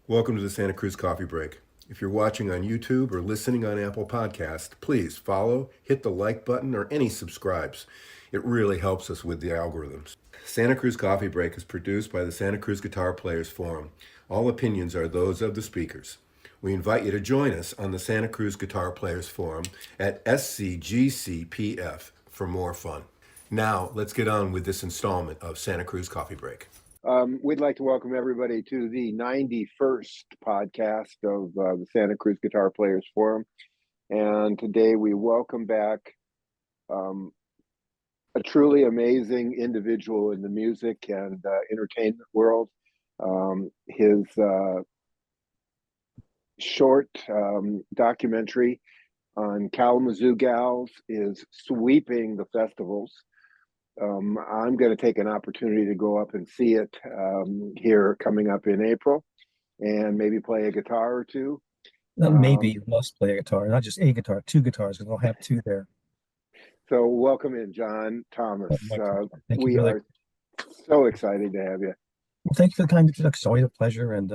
Welcome to the Santa Cruz Coffee Break. If you're watching on YouTube or listening on Apple Podcast, please follow, hit the like button, or any subscribes. It really helps us with the algorithms. Santa Cruz Coffee Break is produced by the Santa Cruz Guitar Players Forum. All opinions are those of the speakers. We invite you to join us on the Santa Cruz Guitar Players Forum at SCGCPF for more fun. Now, let's get on with this installment of Santa Cruz Coffee Break. We'd like to welcome everybody to the 91st podcast of the Santa Cruz Guitar Players Forum. And today we welcome back a truly amazing individual in the music and entertainment world. His short documentary on Kalamazoo Gals is sweeping the festivals. I'm going to take an opportunity to go up and see it here coming up in April and maybe play a guitar or two. Maybe you must play a guitar, not just a guitar, two guitars, because I'll have two there. So welcome in, John Thomas. Thank we you, are so excited to have you. Well, thank you for the kind introduction. It's always a pleasure and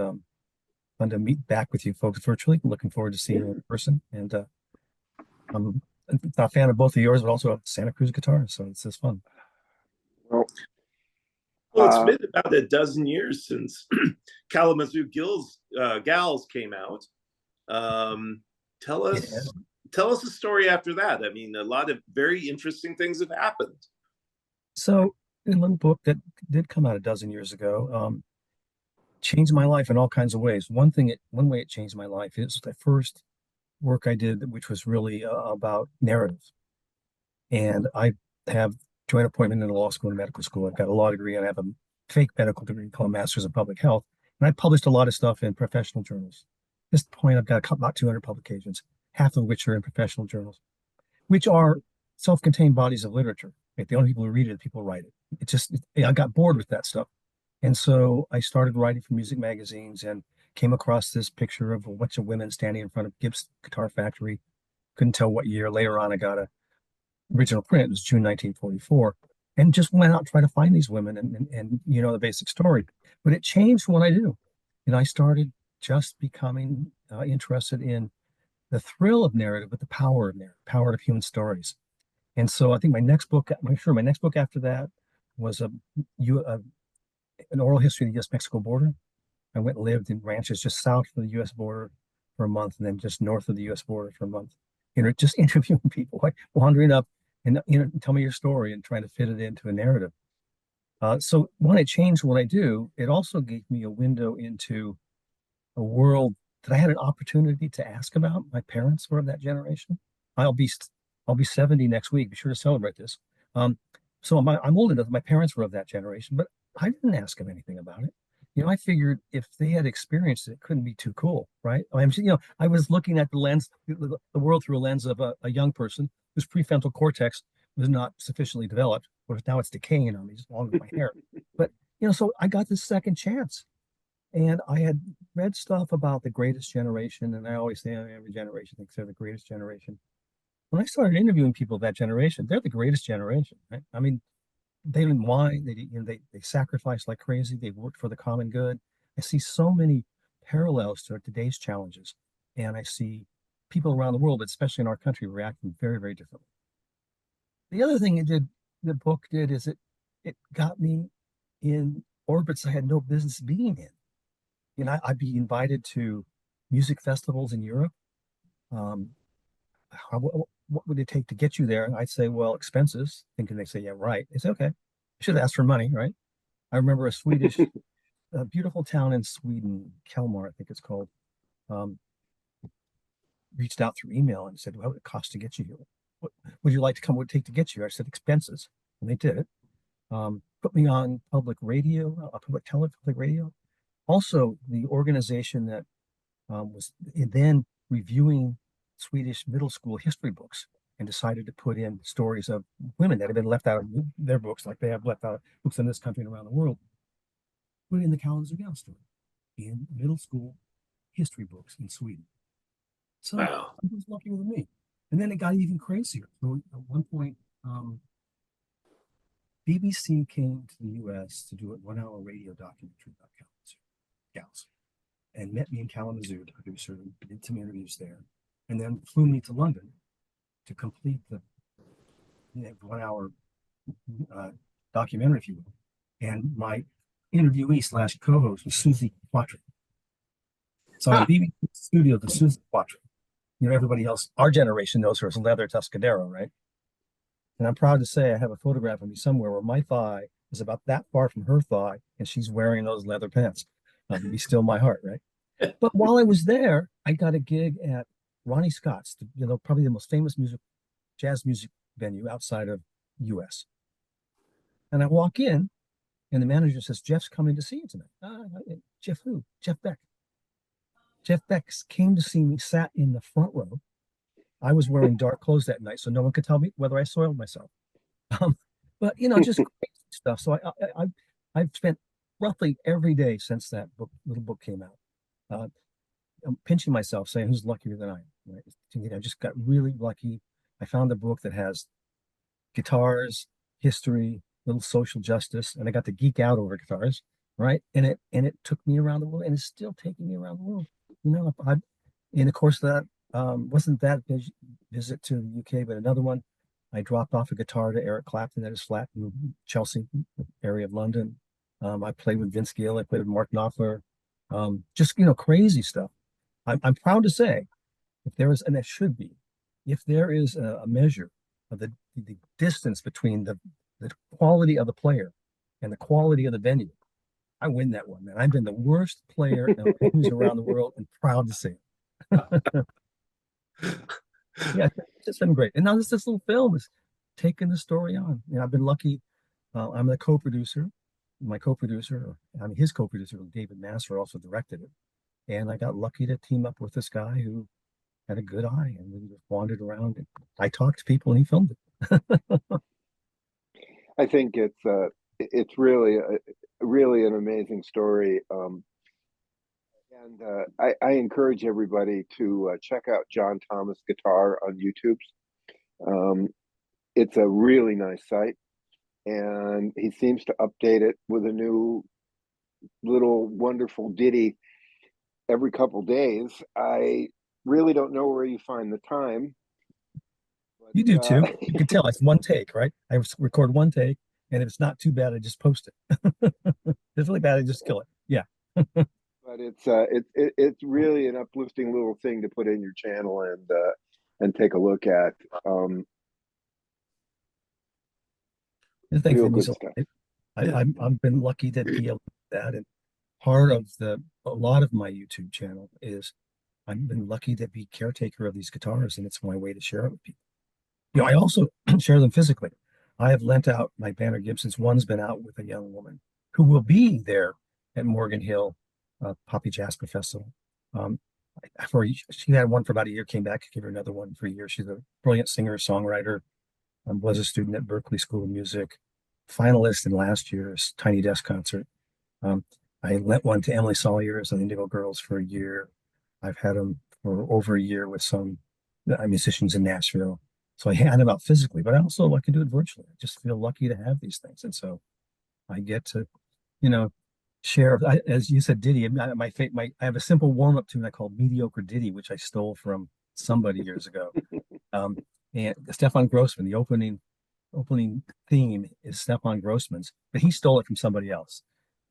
fun to meet back with you folks virtually. I'm looking forward to seeing you in person. And I'm not a fan of both of yours, but also of Santa Cruz guitars, so it's just fun. Well, it's been about a dozen years since Kalamazoo Gals came out. Tell us a story after that. I mean, a lot of very interesting things have happened. So, in one book that did come out a dozen years ago, changed my life in all kinds of ways. One way it changed my life is the first work I did, which was really about narrative. And I have joint appointment in a law school and medical school. I've got a law degree and I have a fake medical degree called Master's in Public Health. And I published a lot of stuff in professional journals. At this point, I've got about 200 publications, half of which are in professional journals, which are self-contained bodies of literature. Right? The only people who read it are people who write it. I got bored with that stuff. And so I started writing for music magazines and came across this picture of a bunch of women standing in front of Gibbs Guitar Factory. Couldn't tell what year. Later on, I got a original print. It was June 1944, and just went out and tried to find these women and you know the basic story. But it changed what I do. I started just becoming interested in the thrill of narrative, but the power of narrative, power of human stories. And so I think my next book after that was an oral history of the U.S.-Mexico border. I went and lived in ranches just south of the U.S. border for a month, and then just north of the U.S. border for a month. Just interviewing people, like wandering up and tell me your story and trying to fit it into a narrative. So when it changed what I do, it also gave me a window into a world that I had an opportunity to ask about. My parents were of that generation. I'll be 70 next week. Be sure to celebrate this. So I'm old enough. My parents were of that generation, but I didn't ask them anything about it. I figured if they had experienced it, it couldn't be too cool, right? I was looking at the world through a lens of a young person whose prefrontal cortex was not sufficiently developed. But now it's decaying on me, just along with my hair. But so I got this second chance, and I had read stuff about the greatest generation, and I always say every generation thinks they're the greatest generation. When I started interviewing people of that generation, they're the greatest generation, right? I mean, they didn't whine. They sacrificed like crazy. They worked for the common good. I see so many parallels to today's challenges, and I see people around the world, especially in our country, reacting very, very differently. The other thing the book did is it got me in orbits I had no business being in. I'd be invited to music festivals in Europe. What would it take to get you there? And I'd say, well, expenses. Thinking they say, yeah, right. They say, okay. I should ask for money, right? I remember a beautiful town in Sweden, Kalmar, I think it's called, reached out through email and said, what would it cost to get you here? What would you like to come? What would it take to get you here? I said, expenses. And they did it. Put me on public radio, public radio. Also, the organization that was then reviewing Swedish middle school history books and decided to put in stories of women that had been left out of their books, like they have left out books in this country and around the world. Put in the Kalamazoo Gals story in middle school history books in Sweden. So wow. It was lucky with me. And then it got even crazier. So at one point, BBC came to the U.S. to do a 1-hour radio documentary about Kalamazoo Gals. and met me in Kalamazoo, the producer, and did some interviews there, and then flew me to London to complete the 1 hour documentary, if you will. And my interviewee slash co-host was Susie Quattro. So I'm leaving the studio to Susie Quattro. You know, everybody else, our generation knows her as Leather Tuscadero, right? And I'm proud to say I have a photograph of me somewhere where my thigh is about that far from her thigh, and she's wearing those leather pants. Be still my heart, right? But while I was there, I got a gig at Ronnie Scott's, probably the most famous jazz music venue outside of U.S. And I walk in, and the manager says, "Jeff's coming to see you tonight." Jeff who? Jeff Beck. Jeff Beck came to see me, sat in the front row. I was wearing dark clothes that night, so no one could tell me whether I soiled myself. But just crazy stuff. So I've spent roughly every day since that little book came out, I'm pinching myself, saying, "Who's luckier than I am?" Right? I just got really lucky. I found a book that has guitars, history, little social justice, and I got to geek out over guitars, right? And it took me around the world, and it's still taking me around the world. And of course that wasn't that visit to the UK, but another one. I dropped off a guitar to Eric Clapton at his flat in Chelsea area of London. I played with Vince Gill. I played with Mark Knopfler. Just crazy stuff. I'm proud to say, if there is, and it should be, if there is a measure of the distance between the quality of the player and the quality of the venue, I win that one, man. I've been the worst player in venues around the world, and proud to say it. Yeah, it's been great. And now this little film is taking the story on. I've been lucky. I'm the co-producer. My co-producer, his co-producer, David Masser, also directed it. And I got lucky to team up with this guy who had a good eye, and we just wandered around. And I talked to people, and he filmed it. I think it's really really an amazing story. And I encourage everybody to check out John Thomas Guitar on YouTube. It's a really nice site, and he seems to update it with a new little wonderful ditty every couple days. I really don't know where you find the time. But, You do too. You can tell it's one take, right? I record one take, and if it's not too bad, I just post it. If it's really bad, I just kill it. Yeah. But it's really an uplifting little thing to put in your channel and take a look at. Thanks, Real good stuff. I've been lucky to be able to do that, and part of a lot of my YouTube channel is I've been lucky to be caretaker of these guitars, and it's my way to share it with people. I also share them physically. I have lent out my Banner Gibsons. One's been out with a young woman who will be there at Morgan Hill Poppy Jasper Festival. She had one for about a year, came back, gave her another one for a year. She's a brilliant singer, songwriter, was a student at Berklee School of Music, finalist in last year's Tiny Desk concert. I lent one to Emily Sawyers and the Indigo Girls for a year. I've had them for over a year with some musicians in Nashville. So I hand them out physically, but I also like to do it virtually. I just feel lucky to have these things. And so I get to, share, as you said, Ditty. I have a simple warm-up tune I call Mediocre Ditty, which I stole from somebody years ago. And Stefan Grossman, the opening theme is Stefan Grossman's, but he stole it from somebody else.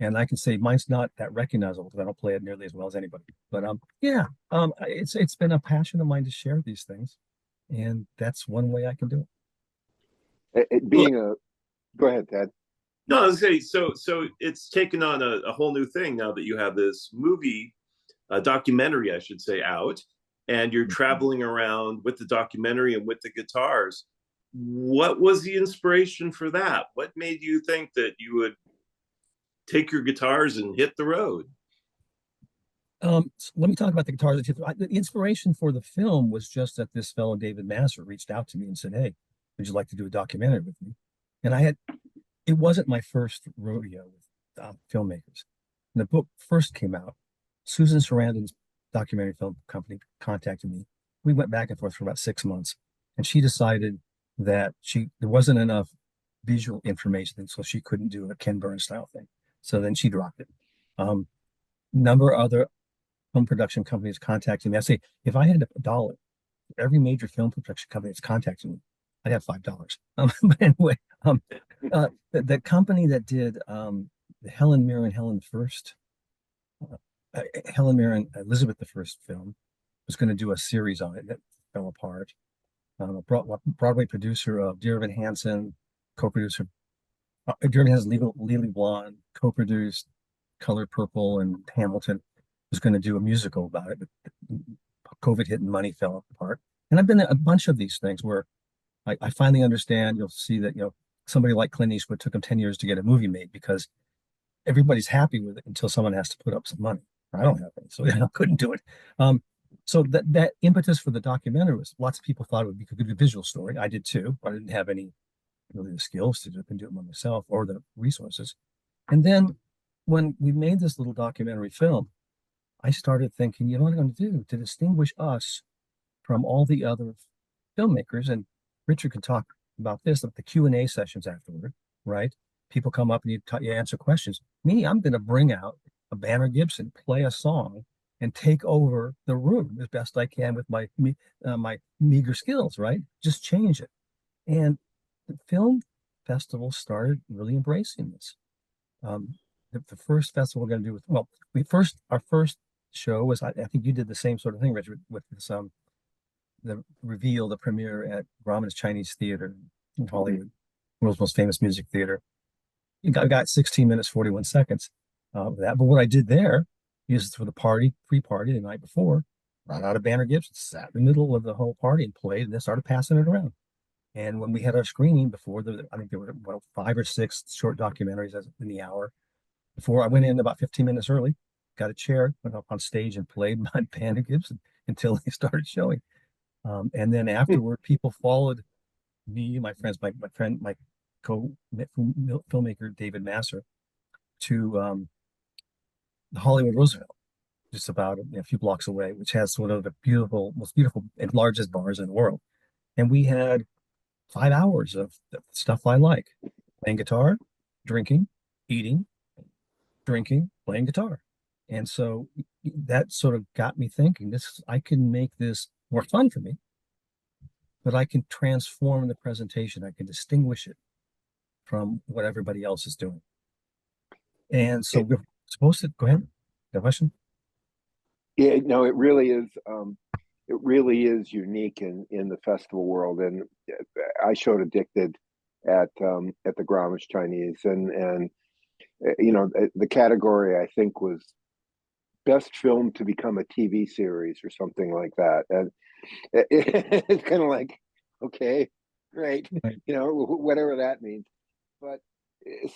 And I can say mine's not that recognizable because I don't play it nearly as well as anybody. But it's been a passion of mine to share these things, and that's one way I can do it. Go ahead, Ted. No, I was saying, so it's taken on a whole new thing now that you have this movie, documentary, I should say, out, and you're traveling around with the documentary and with the guitars. What was the inspiration for that? What made you think that you would take your guitars and hit the road? So let me talk about the guitars. The inspiration for the film was just that this fellow, David Masser, reached out to me and said, "Hey, would you like to do a documentary with me?" And it wasn't my first rodeo with filmmakers. When the book first came out, Susan Sarandon's documentary film company contacted me. We went back and forth for about 6 months, and she decided that there wasn't enough visual information, so she couldn't do a Ken Burns style thing. So then she dropped it. Number of other film production companies contacting me. I say, if I had $1 for every major film production company that's contacting me, I'd have $5. But anyway, the company that did the Helen Mirren, Helen Mirren, Elizabeth the First film was going to do a series on it that fell apart. A Broadway producer of Dear Evan Hansen, co-producer. Dear Evan Hansen, Legally Blonde, co-produced Color Purple and Hamilton, was going to do a musical about it, but COVID hit and money fell apart. And I've been at a bunch of these things where I finally understand. You'll see that, somebody like Clint Eastwood took him 10 years to get a movie made because everybody's happy with it until someone has to put up some money. I don't have any, so I couldn't do it. So that impetus for the documentary was lots of people thought it would be a good visual story. I did too, but I didn't have any really the skills to do it by myself or the resources. And then when we made this little documentary film, I started thinking, what am I going to do to distinguish us from all the other filmmakers? And Richard can talk about this, like the Q&A sessions afterward, right? People come up and you answer questions. Me, I'm going to bring out a Banner Gibson, play a song, and take over the room as best I can with my meager skills, right? Just change it. And the film festival started really embracing this. The first festival we're going to do our first show was, I think you did the same sort of thing, Richard, with this, the premiere at Grauman's Chinese Theater in Hollywood, world's most famous music theater. I got 16 minutes, 41 seconds of that. But what I did there is for the pre-party the night before, brought out a Banner Gibson, sat in the middle of the whole party and played, and then started passing it around. And when we had our screening before, I think there were 5 or 6 short documentaries in the hour. Before I went in about 15 minutes early, got a chair, went up on stage and played my Banner Gibson until they started showing. And then afterward, people followed me, my friends, my friend, my co-filmmaker, David Masser, to the Hollywood Roosevelt, just about a few blocks away, which has one of the most beautiful and largest bars in the world. And we had 5 hours of the stuff I like: playing guitar, drinking, eating, drinking, playing guitar. And so that sort of got me thinking, I can make this more fun for me, but I can transform the presentation. I can distinguish it from what everybody else is doing. And so we're supposed to go ahead. The question? Yeah, no, it really is. It really is unique in the festival world. And I showed Addicted at the Grauman's Chinese, and the category I think was best film to become a TV series or something like that. And it's kind of like, okay, great, whatever that means. But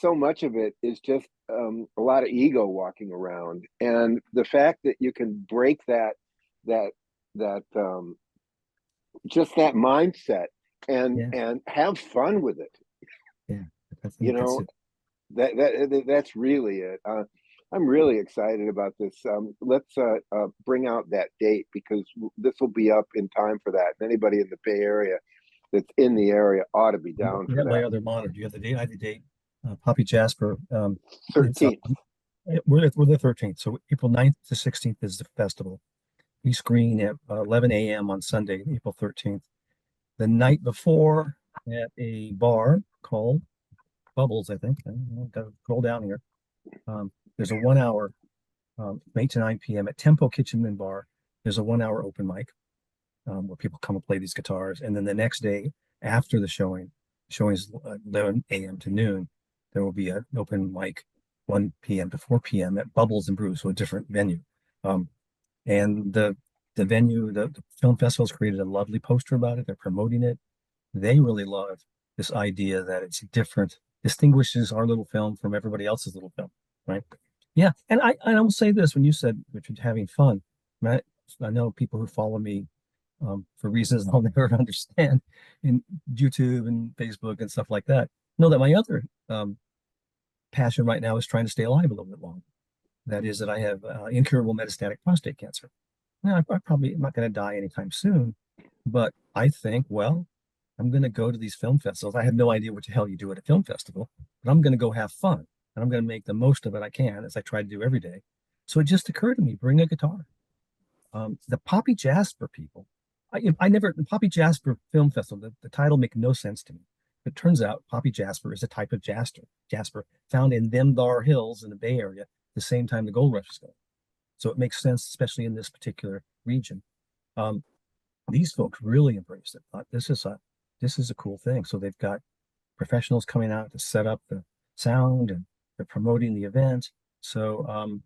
so much of it is just a lot of ego walking around, and the fact that you can break that just that mindset and have fun with it. That's really it. I'm really excited about this. Let's bring out that date, because this will be up in time for that. And anybody in the Bay Area that's in the area ought to be down for that. My other monitor. You have the date? I have the date. Poppy Jasper. 13th. We're the 13th. So April 9th to 16th is the festival. We screen at 11 a.m. on Sunday, April 13th. The night before, at a bar called Bubbles, I think. I've got to scroll down here. There's a 1 hour, 8 to 9 p.m. at Tempo Kitchen and Bar. There's a 1 hour open mic where people come and play these guitars. And then the next day, after the showing is 11 a.m. to noon, there will be an open mic 1 p.m. to 4 p.m. at Bubbles and Brew, so a different venue. And the venue, the film festival has created a lovely poster about it. They're promoting it. They really love this idea that it's different, distinguishes our little film from everybody else's little film, right? Yeah, and I will say this: when you said, Richard, having fun, I know people who follow me for reasons I'll never understand in YouTube and Facebook and stuff like that, know that my other passion right now is trying to stay alive a little bit longer. That is that I have incurable metastatic prostate cancer. Now, I probably am not going to die anytime soon, but I think, well, I'm going to go to these film festivals. I have no idea what the hell you do at a film festival, but I'm going to go have fun, and I'm going to make the most of it I can, as I try to do every day. So it just occurred to me, bring a guitar, The Poppy Jasper people. The Poppy Jasper Film Festival, the title make no sense to me. It turns out Poppy Jasper is a type of jasper found in them thar hills in the Bay Area the same time the gold rush was going. So it makes sense, especially in this particular region. These folks really embraced it. Thought this is a cool thing. So they've got professionals coming out to set up the sound, and they're promoting the event. So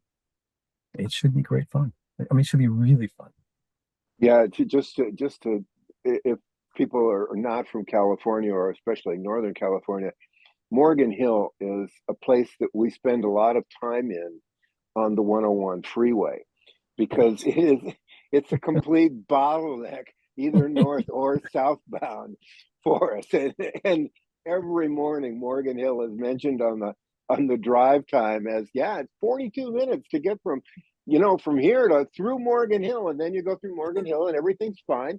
it should be great fun. I mean, it should be really fun. Yeah, just to, if people are not from California, or especially Northern California, Morgan Hill is a place that we spend a lot of time in on the 101 freeway, because it's a complete bottleneck, either north or southbound for us. And every morning Morgan Hill is mentioned on the drive time as, it's 42 minutes to get from here to through Morgan Hill, and then you go through Morgan Hill and everything's fine.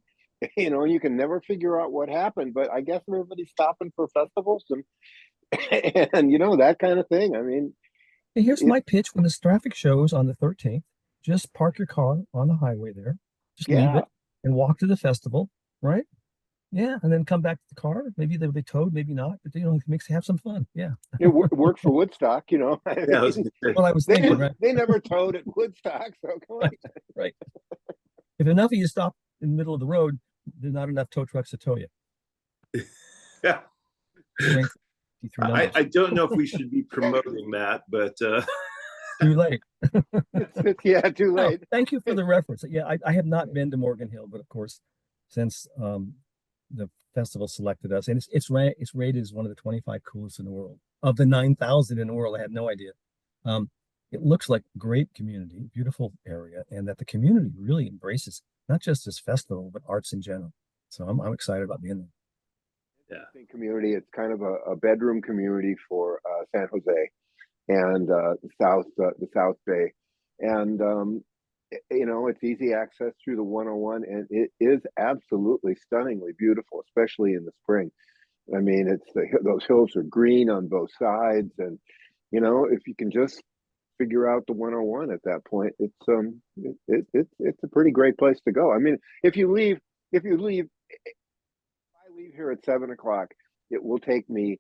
You can never figure out what happened, but I guess everybody's stopping for festivals and that kind of thing. I mean, here's my pitch: when this traffic shows on the 13th, just park your car on the highway there, just leave it and walk to the festival, right? Yeah, and then come back to the car. Maybe they'll be towed, maybe not, but have some fun. Yeah, it worked for Woodstock. Well, I was thinking, right? They never towed at Woodstock, so come on. Right. If enough of you stop in the middle of the road, there's not enough tow trucks to tow you. Yeah. I don't know if we should be promoting that, but too late. Too late. No, thank you for the reference. Yeah, I have not been to Morgan Hill, but of course, since the festival selected us, and it's rated as one of the 25 coolest in the world. Of the 9,000 in the world, I had no idea. It looks like a great community, beautiful area, and that the community really embraces not just this festival, but arts in general. So I'm excited about being there. Yeah, community. It's kind of a bedroom community for San Jose and the South Bay, and it's easy access through the 101, and it is absolutely stunningly beautiful, especially in the spring. I mean, those hills are green on both sides, and if you can just figure out the 101 at that point, it's a pretty great place to go. I mean, if I leave here at 7:00, it will take me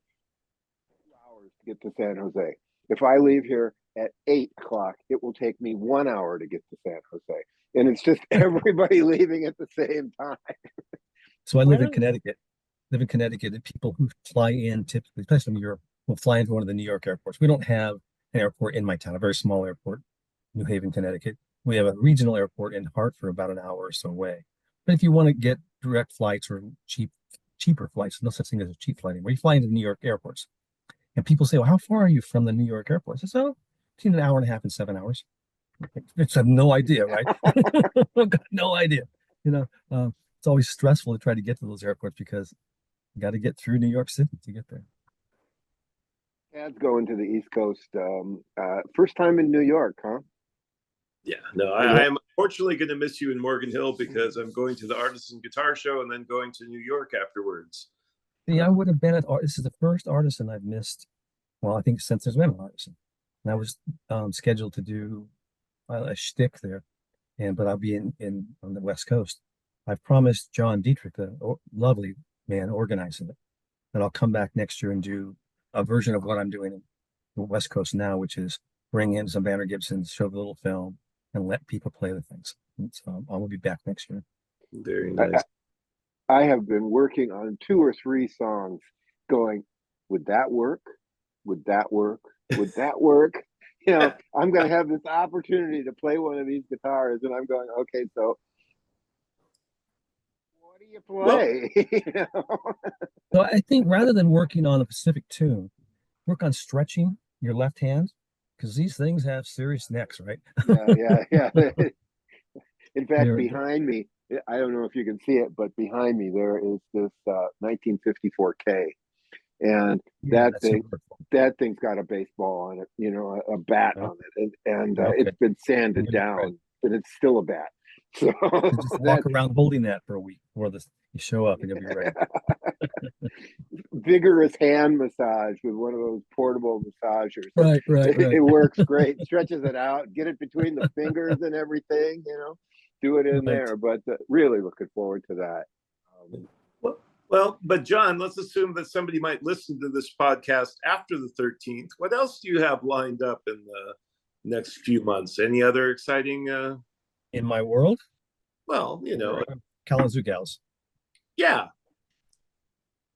2 hours to get to San Jose. If I leave here at 8:00, it will take me 1 hour to get to San Jose. And it's just everybody leaving at the same time. So I live in Connecticut. And people who fly in, typically, especially from Europe, will fly into one of the New York airports. We don't have an airport in my town, a very small airport, New Haven, Connecticut. We have a regional airport in Hartford, about an hour or so away. But if you want to get direct flights or cheaper flights, no such thing as a cheap flight anymore, you fly into the New York airports. And people say, well, how far are you from the New York airports? I say, between an hour and a half and 7 hours. I have no idea, right? I've got no idea. It's always stressful to try to get to those airports because you got to get through New York City to get there. Dad's going to the East Coast. First time in New York, huh? Yeah, no, I am unfortunately going to miss you in Morgan Hill because I'm going to the Artisan Guitar Show and then going to New York afterwards. Yeah, I would have been this is the first Artisan I've missed. Well, I think since there's been an Artisan. And I was scheduled to do a shtick there, but I'll be in on the West Coast. I've promised John Dietrich, the lovely man organizing it, that I'll come back next year and do a version of what I'm doing in the West Coast now, which is bring in some Banner Gibsons, show the little film, and let people play the things. So I will be back next year. Very nice. I have been working on 2 or 3 songs going, would that work? Would that work? Would that work? I'm going to have this opportunity to play one of these guitars, and I'm going, okay, so what do you play? So I think rather than working on a specific tune, work on stretching your left hand, because these things have serious necks, right? Yeah. In fact, behind me, I don't know if you can see it, but behind me there is this 1954 K, and that thing's got a baseball on it, a bat on it, and it's been sanded down, but it's still a bat. So just walk around holding that for a week before you show up, and you'll be ready. Vigorous hand massage with one of those portable massagers. Right. It works great. Stretches it out, get it between the fingers and everything, do it in Right. there. But really looking forward to that. Well, but John, let's assume that somebody might listen to this podcast after the 13th. What else do you have lined up in the next few months? Any other exciting? In my world, Well, Kalamazoo Gals. yeah.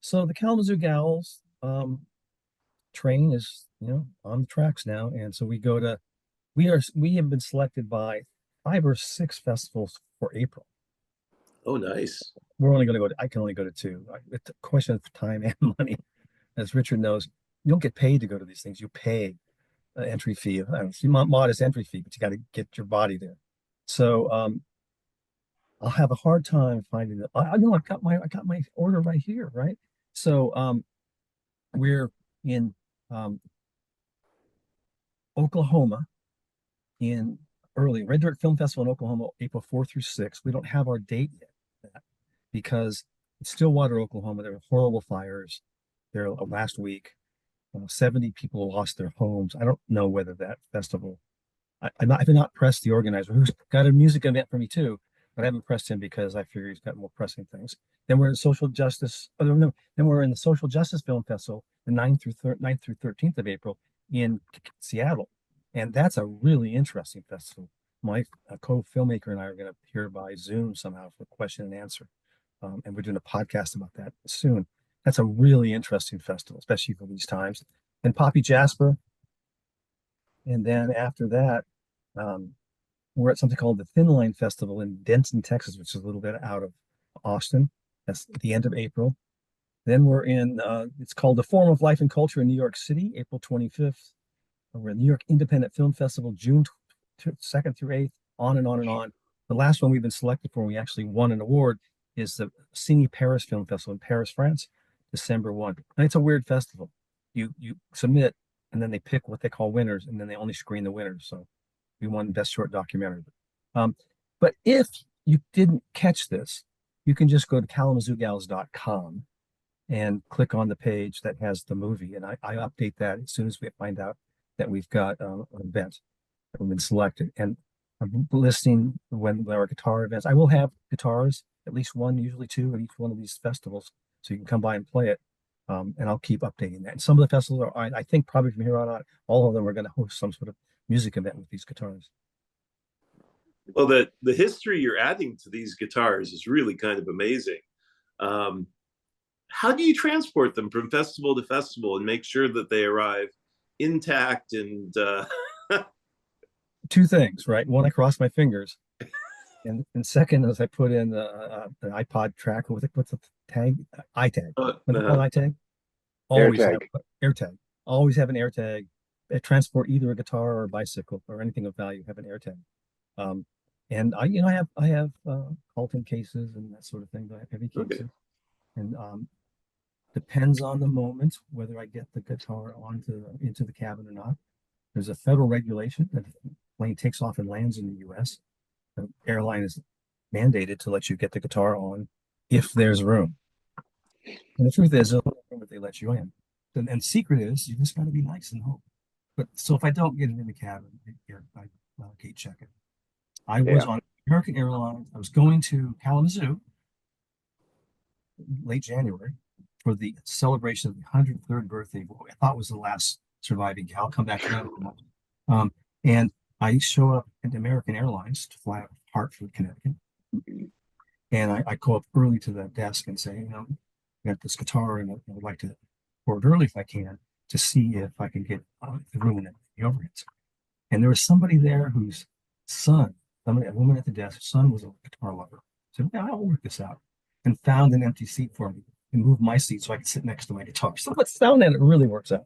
So the Kalamazoo Gals train is, on the tracks now, and so we have been selected by 5 or 6 festivals for April. Oh, nice. We're only going to I can only go to 2. It's a question of time and money. As Richard knows, you don't get paid to go to these things. You pay an entry fee, modest entry fee, but you got to get your body there. So I'll have a hard time finding it. I know I got my order right here, right? So we're in Oklahoma in Red Dirt Film Festival in Oklahoma, April 4 through 6. We don't have our date yet because it's Stillwater, Oklahoma. There were horrible fires there last week. 70 people lost their homes. I don't know whether that festival. I've not pressed the organizer, who's got a music event for me too, but I haven't pressed him because I figure he's got more pressing things. Then we're in social justice. Oh, no, then we're in the Social Justice Film Festival, the 9th through 13th of April in Seattle, and that's a really interesting festival. My co-filmmaker and I are going to appear by Zoom somehow for question and answer, and we're doing a podcast about that soon. That's a really interesting festival, especially for these times. And Poppy Jasper, and then after that, we're at something called the Thin Line Festival in Denton, Texas, which is a little bit out of Austin. That's at the end of April. Then we're in, it's called The Forum of Life and Culture in New York City, April 25th. We're at New York Independent Film Festival, June 2nd through 8th, on and on and on. The last one we've been selected for, and we actually won an award, is the Cine Paris Film Festival in Paris, France, December 1. And it's a weird festival. You submit, and then they pick what they call winners, and then they only screen the winners. So we won Best Short Documentary. But if you didn't catch this, you can just go to kalamazoogals.com and click on the page that has the movie. And I update that as soon as we find out that we've got an event that we've been selected. And I'm listing when there are guitar events. I will have guitars, at least one, usually 2 at each one of these festivals. So you can come by and play it. And I'll keep updating that. And some of the festivals are, I think probably from here on out, all of them are going to host some sort of music event with these guitars. Well, the history you're adding to these guitars is really kind of amazing. How do you transport them from festival to festival and make sure that they arrive intact and 2 things, right? One, I cross my fingers. And second is I put in an iPod tracker with what's the tag? iTag. What's it called, iTag? Always have AirTag. Always have an AirTag. Transport either a guitar or a bicycle or anything of value. Have an AirTag. And I have Colton cases and that sort of thing. But I have heavy cases. Okay. And depends on the moment whether I get the guitar into the cabin or not. There's a federal regulation that if the plane takes off and lands in the U.S., the airline is mandated to let you get the guitar on if there's room. And the truth is, they let you in. And secret is, you just got to be nice and hope. But so if I don't get it in the cabin, I gate check it. I was on American Airlines. I was going to Kalamazoo late January for the celebration of the 103rd birthday of what I thought was the last surviving gal. I'll come back to that. And I show up at American Airlines to fly out of Hartford, Connecticut. And I go up early to the desk and say, I got this guitar and I would like to board early if I can to see if I can get the room in the overheads. And there was somebody there whose son, a woman at the desk, son was a guitar lover. So I'll work this out. And found an empty seat for me and moved my seat so I could sit next to my guitar. So let's found that it really works out.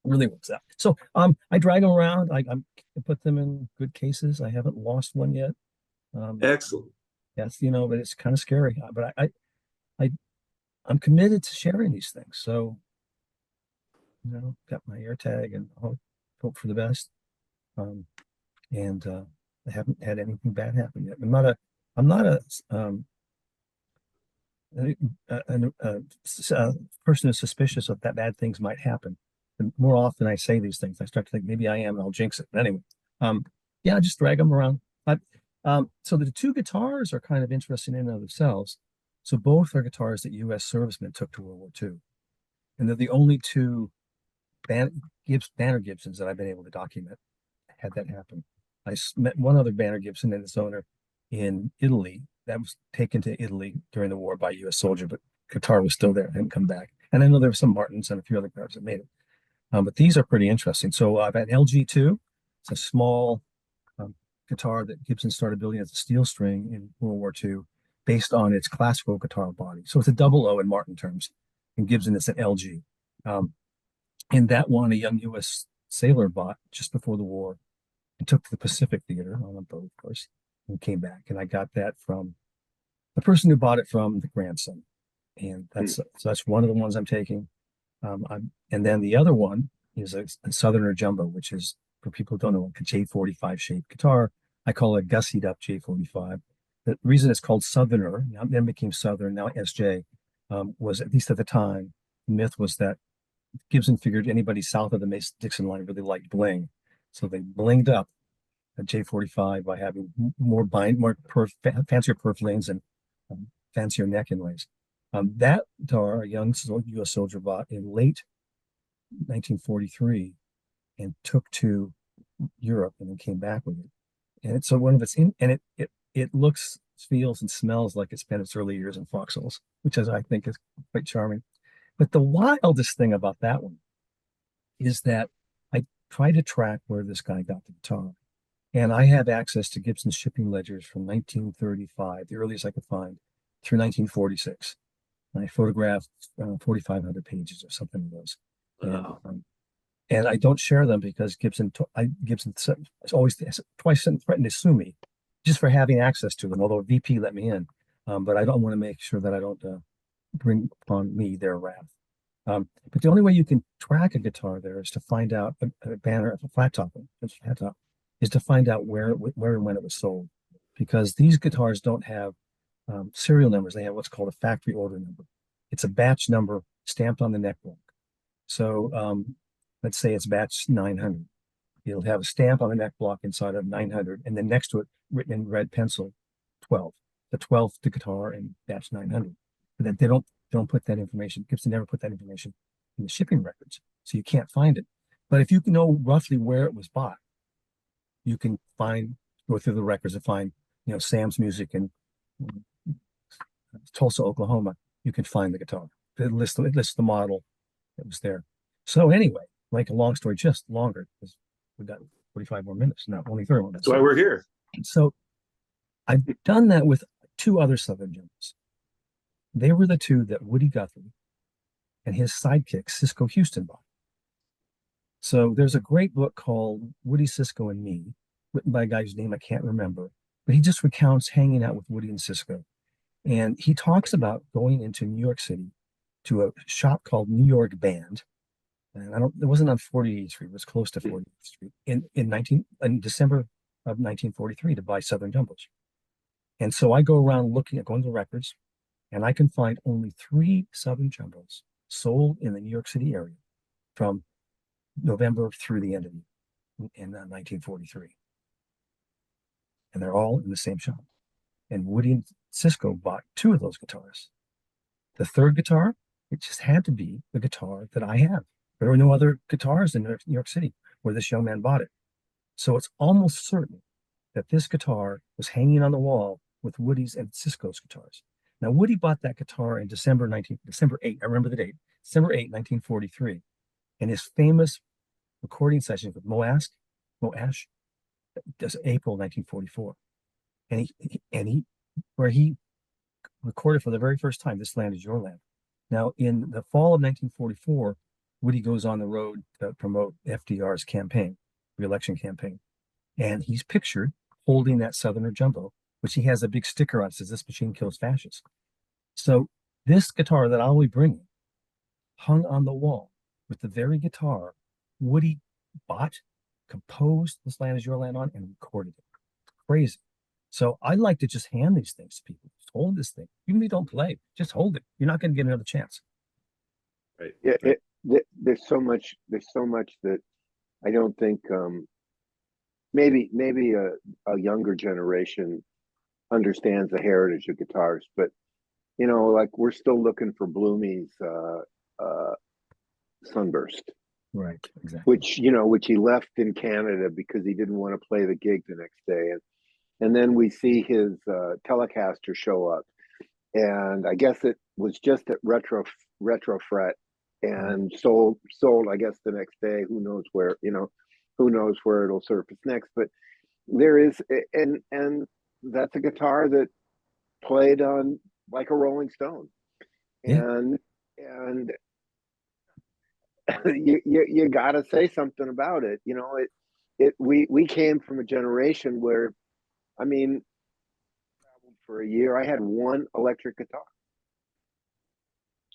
Really works out. So I drag them around. I put them in good cases. I haven't lost one yet. Excellent. Yes, but it's kind of scary. But I'm committed to sharing these things. So got my AirTag and hope for the best. And I haven't had anything bad happen yet. I'm not a person who's suspicious of that bad things might happen. The more often I say these things, I start to think maybe I am, and I'll jinx it. But anyway, I just drag them around. So the two guitars are kind of interesting in and of themselves. So both are guitars that U.S. servicemen took to World War II, and they're the only two Banner Gibsons that I've been able to document had that happen. I met one other Banner Gibson and its owner in Italy that was taken to Italy during the war by a U.S. soldier, but guitar was still there, hadn't come back. And I know there were some Martins and a few other guitars that made it. But these are pretty interesting. So I've got an LG2. It's a small guitar that Gibson started building as a steel string in World War II based on its classical guitar body. So it's a double O in Martin terms. And Gibson is an LG. And that one, a young U.S. sailor bought just before the war and took to the Pacific Theater on a boat, of course, and came back. And I got that from the person who bought it from the grandson. And so that's one of the ones I'm taking. And then the other one is a Southerner Jumbo, which is, for people who don't know, a J45 shaped guitar. I call it a gussied up J45. The reason it's called Southerner, now then became Southern, now SJ, was, at least at the time, the myth was that Gibson figured anybody south of the Mason-Dixon line really liked bling. So they blinged up a J45 by having fancier perf lanes and fancier neck inlays. That guitar, a young U.S. soldier bought in late 1943 and took to Europe and then came back with it. And it's so one of its it looks, feels, and smells like it spent its early years in foxholes, which I think is quite charming. But the wildest thing about that one is that I tried to track where this guy got the guitar. And I have access to Gibson's shipping ledgers from 1935, the earliest I could find, through 1946. And I photographed 4,500 pages or something of those. Wow. And I don't share them because Gibson always twice threatened to sue me just for having access to them, although VP let me in. But I don't want to make sure that I don't bring upon me their wrath. But the only way you can track a guitar there is to find out a banner, a flat top, is to find out where and when it was sold, because these guitars don't have serial numbers. They have what's called a factory order number. It's a batch number stamped on the neck block. So let's say it's batch 900. It'll have a stamp on the neck block inside of 900, and then next to it, written in red pencil, 12. The 12th the guitar in batch 900. But then they don't put that information. Gibson never put that information in the shipping records, so you can't find it. But if you know roughly where it was bought, you can go through the records and find, Sam's Music in Tulsa, Oklahoma. You can find the guitar. It lists the model that was there. So anyway, like a long story, just longer, because we got 45 more minutes, not only 30 minutes. That's why we're here. So I've done that with two other Southern Jumbos. They were the two that Woody Guthrie and his sidekick, Cisco Houston, bought. So there's a great book called Woody, Cisco, and Me, written by a guy whose name I can't remember, but he just recounts hanging out with Woody and Cisco. And he talks about going into New York City to a shop called New York Band. And it wasn't on 48th Street, it was close to 48th Street in December of 1943 to buy Southern Jumbos. And so I go around going to the records, and I can find only 3 Southern Jumbos sold in the New York City area from November through the end of the year in 1943. And they're all in the same shop. And Woody and Cisco bought 2 of those guitars. The third guitar, it just had to be the guitar that I have. There were no other guitars in New York City where this young man bought it. So it's almost certain that this guitar was hanging on the wall with Woody's and Cisco's guitars. Now, Woody bought that guitar in December 8, I remember the date, December 8, 1943. And his famous recording sessions with Mo Ash, does April 1944. And where he recorded for the very first time, This Land Is Your Land. Now, in the fall of 1944, Woody goes on the road to promote FDR's campaign, re-election campaign. And he's pictured holding that Southerner Jumbo, which he has a big sticker on that says, "This machine kills fascists." So this guitar that I'll be bringing hung on the wall with the very guitar Woody bought, composed This Land Is Your Land on, and recorded it. Crazy. So I like to just hand these things to people. Just hold this thing. Even if you don't play, just hold it. You're not going to get another chance. Right. Yeah, there's so much that I don't think maybe a younger generation understands the heritage of guitars, but you know, like we're still looking for Bloomy's Sunburst, Right, exactly. which which he left in Canada because he didn't want to play the gig the next day, and then we see his Telecaster show up, and I guess it was just at Retrofret and sold I guess the next day. Who knows where, who knows where it'll surface next, but there is, and that's a guitar that played on like a Rolling Stone, Yeah. and you got to say something about it. We came from a generation where, I mean, for a year I had one electric guitar.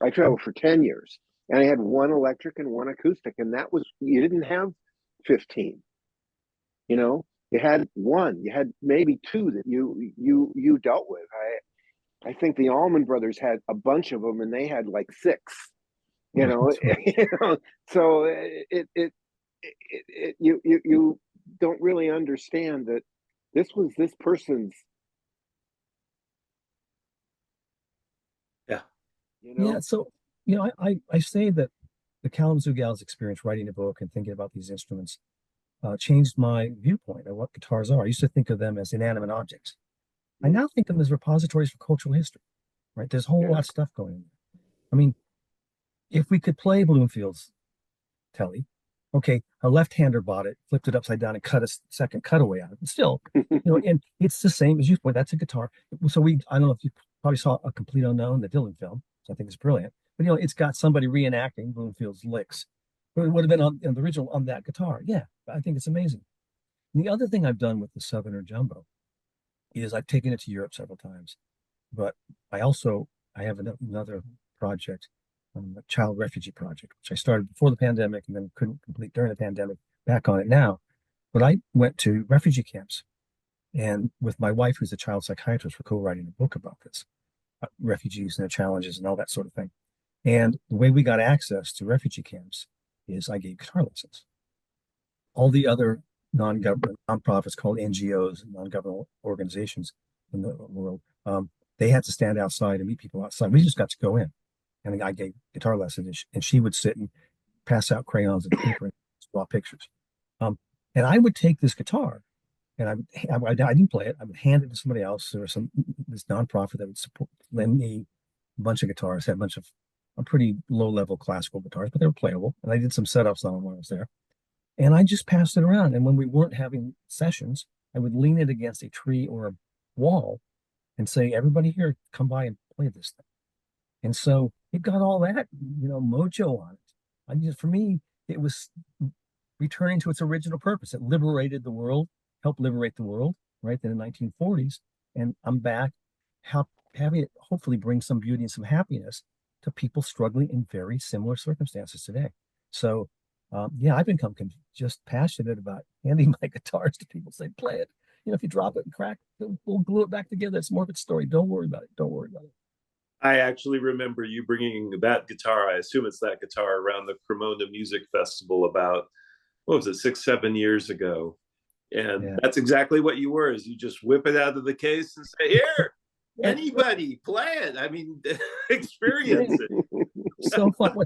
I traveled for 10 years and I had one electric and one acoustic, and that was, you didn't have 15. You had one, you had maybe two that you dealt with. I think the Allman Brothers had a bunch of them and they had like six. Right. So you don't really understand that this was this person's. Yeah. Yeah. So, I say that the Kalamazoo Gals experience writing a book and thinking about these instruments changed my viewpoint of what guitars are. I used to think of them as inanimate objects. I now think of them as repositories for cultural history, right? There's a whole lot of stuff going on. I mean, if we could play Bloomfield's Telly, okay, a left-hander bought it, flipped it upside down, and cut a second cutaway out of it. Still, and it's the same as you point. That's a guitar. So I don't know if you probably saw A Complete Unknown, the Dylan film, which I think is brilliant. But it's got somebody reenacting Bloomfield's licks. But it would have been on the original on that guitar. Yeah, I think it's amazing. And the other thing I've done with the Southerner Jumbo is I've taken it to Europe several times, but I have another project, a child refugee project, which I started before the pandemic and then couldn't complete during the pandemic. Back on it now, but I went to refugee camps, and with my wife, who's a child psychiatrist, we're co-writing a book about this, refugees and their challenges and all that sort of thing. And the way we got access to refugee camps is I gave guitar lessons. All the other non-government nonprofits called NGOs, non-government organizations in the world, they had to stand outside and meet people outside. We just got to go in, and I gave guitar lessons, and she would sit and pass out crayons and paper and draw pictures. And I would take this guitar, and I didn't play it. I would hand it to somebody else. There was this nonprofit that would lend me a bunch of guitars. Had a bunch of pretty low-level classical guitars, but they were playable. And I did some setups on them when I was there. And I just passed it around. And when we weren't having sessions, I would lean it against a tree or a wall and say, "Everybody here, come by and play this thing." And so it got all that, mojo on it. For me, it was returning to its original purpose. It liberated the world, helped liberate the world, right, in the 1940s. And I'm back, having it hopefully bring some beauty and some happiness to people struggling in very similar circumstances today. So, I've become just passionate about handing my guitars to people, say, "Play it. If you drop it and crack, we'll glue it back together. It's more of a story. Don't worry about it. Don't worry about it." I actually remember you bringing that guitar. I assume it's that guitar around the Cremona Music Festival about, what was it, 6-7 years ago. And that's exactly what you were, is you just whip it out of the case and say, "Here, anybody play it." I mean, experience it. So fun.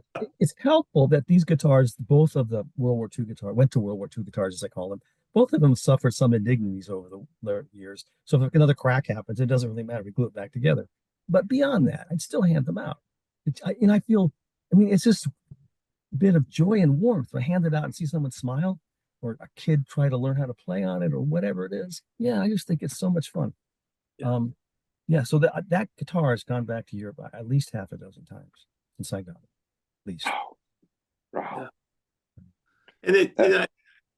It's helpful that these guitars, both of the World War II guitar, went to World War II guitars, as I call them, both of them suffered some indignities over the years. So if another crack happens, it doesn't really matter. We glue it back together. But beyond that, I'd still hand them out. I feel, it's just a bit of joy and warmth. I hand it out and see someone smile, or a kid try to learn how to play on it, or whatever it is. Yeah, I just think it's so much fun. So that guitar has gone back to Europe at least half a dozen times since I got it, at least. Wow. And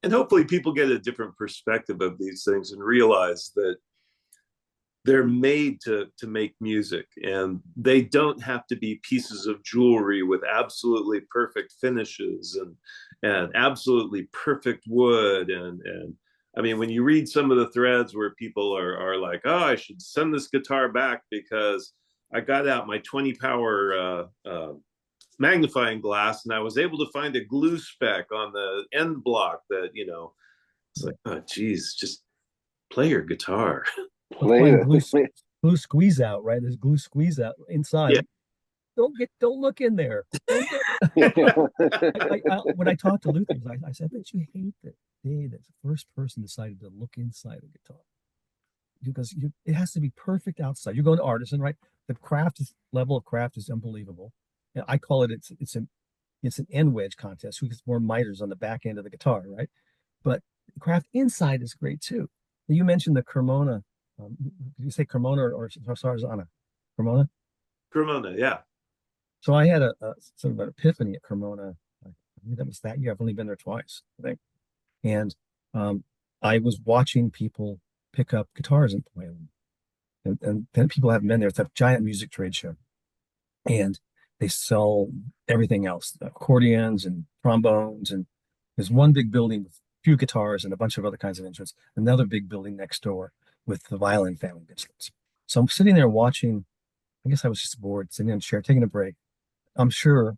and hopefully people get a different perspective of these things and realize that they're made to make music, and they don't have to be pieces of jewelry with absolutely perfect finishes and absolutely perfect wood. And I mean, when you read some of the threads where people are like, "Oh, I should send this guitar back because I got out my 20 power magnifying glass and I was able to find a glue speck on the end block that It's like, oh, geez, just play your guitar. Play Glue squeeze out, right? There's glue squeeze out inside. Yeah. Don't look in there. When I talked to Luther, I said, I bet you hate the day that the first person decided to look inside a guitar. Because it has to be perfect outside. You're going to artisan, right? The level of craft is unbelievable. And I call it it's an end wedge contest. Who gets more miters on the back end of the guitar, right? But the craft inside is great too. You mentioned the Cremona. Did you say Cremona or Sarzana? Cremona? Cremona, yeah. So I had a sort of an epiphany at Cremona. I mean, that was that year. I've only been there twice, I think. And I was watching people pick up guitars and play them. And then people haven't been there. It's a giant music trade show. And they sell everything else, accordions and trombones. And there's one big building with a few guitars and a bunch of other kinds of instruments, another big building next door with the violin family of instruments. So I'm sitting there watching, I guess I was just bored, sitting in a chair, taking a break. I'm sure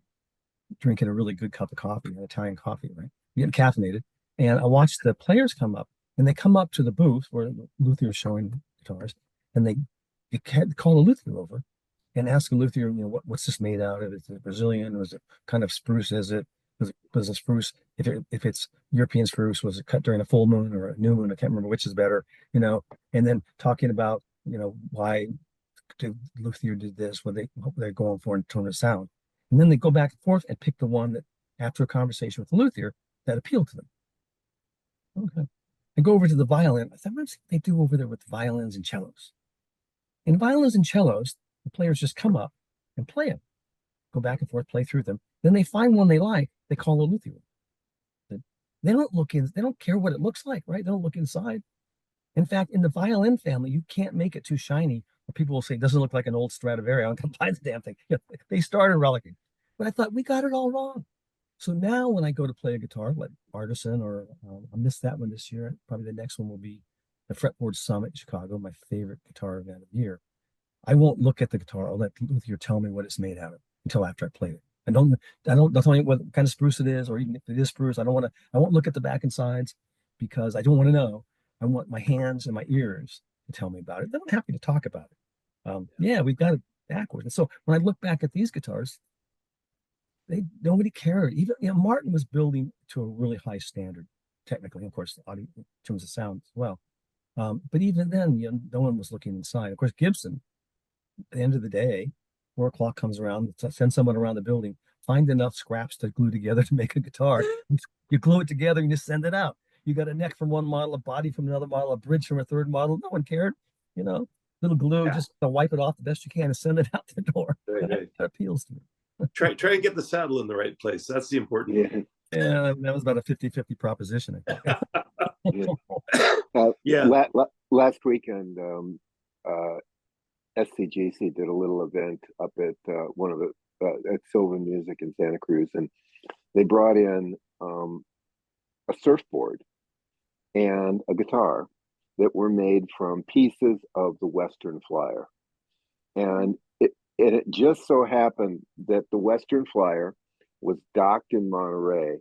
drinking a really good cup of coffee, an Italian coffee, right? Getting caffeinated. And I watched the players come up, and they come up to the booth where Luthier is showing guitars, and they call a luthier over and ask a luthier, what's this made out of? Is it Brazilian? Was it kind of spruce? Was it spruce? If it's European spruce, was it cut during a full moon or a new moon? I can't remember which is better, and then talking about, why luthier did this, what they're going for in terms of sound. And then they go back and forth and pick the one that, after a conversation with the luthier, that appealed to them. Okay. I go over to the violin. I thought, what they do over there with violins and cellos? In violins and cellos, the players just come up and play them, go back and forth, play through them. Then they find one they like, they call a luthier. They don't look in, they don't care what it looks like, right? They don't look inside. In fact, in the violin family, you can't make it too shiny, or people will say it doesn't look like an old Stradivari. I'm going to buy the damn thing. They started relicking. But I thought, we got it all wrong. So now when I go to play a guitar, like Artisan, or I missed that one this year, probably the next one will be the Fretboard Summit in Chicago, my favorite guitar event of the year. I won't look at the guitar. I'll let the luthier tell me what it's made out of until after I played it. Don't tell me what kind of spruce it is, or even if it is spruce. I won't look at the back and sides, because I don't want to know. I want my hands and my ears to tell me about it. Then I'm happy to talk about it. Yeah, we've got it backwards. And so when I look back at these guitars, nobody cared. Even Martin was building to a really high standard, technically, of course, audio, in terms of sound as well. But even then, no one was looking inside. Of course, Gibson, at the end of the day, 4 o'clock comes around, send someone around the building, find enough scraps to glue together to make a guitar. You glue it together and you send it out. You got a neck from one model, a body from another model, a bridge from a third model. No one cared, little glue, just to wipe it off the best you can and send it out the door. Right. That appeals to me. Try and get the saddle in the right place. That's the important one. Yeah, that was about a 50-50 proposition. Yeah. Last weekend, SCGC did a little event up at one of the at Zoomin Music in Santa Cruz, and they brought in a surfboard and a guitar that were made from pieces of the Western Flyer, and it just so happened that the Western Flyer was docked in Monterey,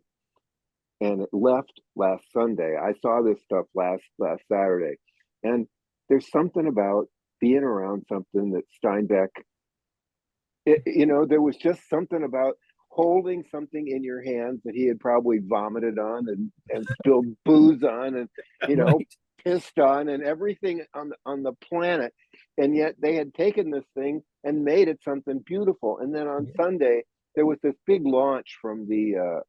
and it left last Sunday. I saw this stuff last Saturday, and there's something about being around something that Steinbeck, there was just something about holding something in your hands that he had probably vomited on and spilled booze on and, Right. pissed on and everything on the planet. And yet they had taken this thing and made it something beautiful. And then on Sunday, there was this big launch from the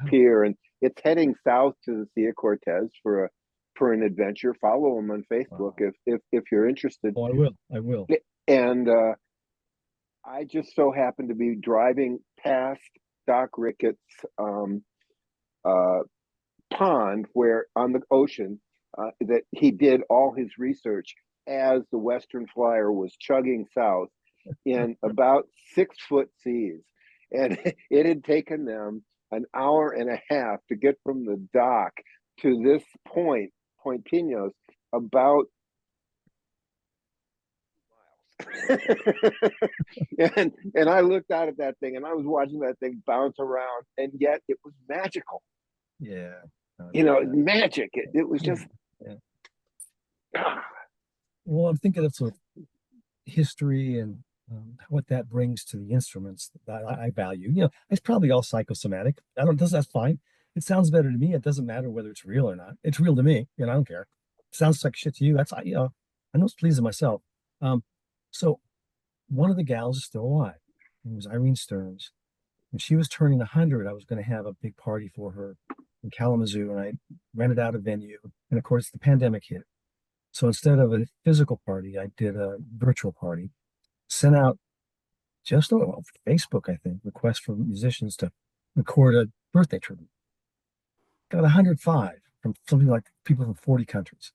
pier, and it's heading south to the Sea of Cortez for an adventure. Follow them on Facebook if you're interested. Oh, I will. And I just so happened to be driving past Doc Ricketts' pond, where on the ocean, that he did all his research as the Western Flyer was chugging south in about 6-foot seas. And it had taken them an hour and a half to get from the dock to this Point Pinos, about and I looked out at that thing, and I was watching that thing bounce around, and yet it was magical. Yeah. magic. It was just, yeah. ah, Well, I'm thinking of sort of history and what that brings to the instruments that I value. It's probably all psychosomatic. I don't. That's fine. It sounds better to me. It doesn't matter whether it's real or not. It's real to me. I don't care. It sounds like shit to you. I know it's pleasing myself. Um, so one of the gals is still alive. It was Irene Stearns. When she was turning 100, I was going to have a big party for her in Kalamazoo, and I rented out a venue. And of course, the pandemic hit. So instead of a physical party, I did a virtual party, sent out just on Facebook, I think, requests for musicians to record a birthday tribute. Got 105 from something like people from 40 countries.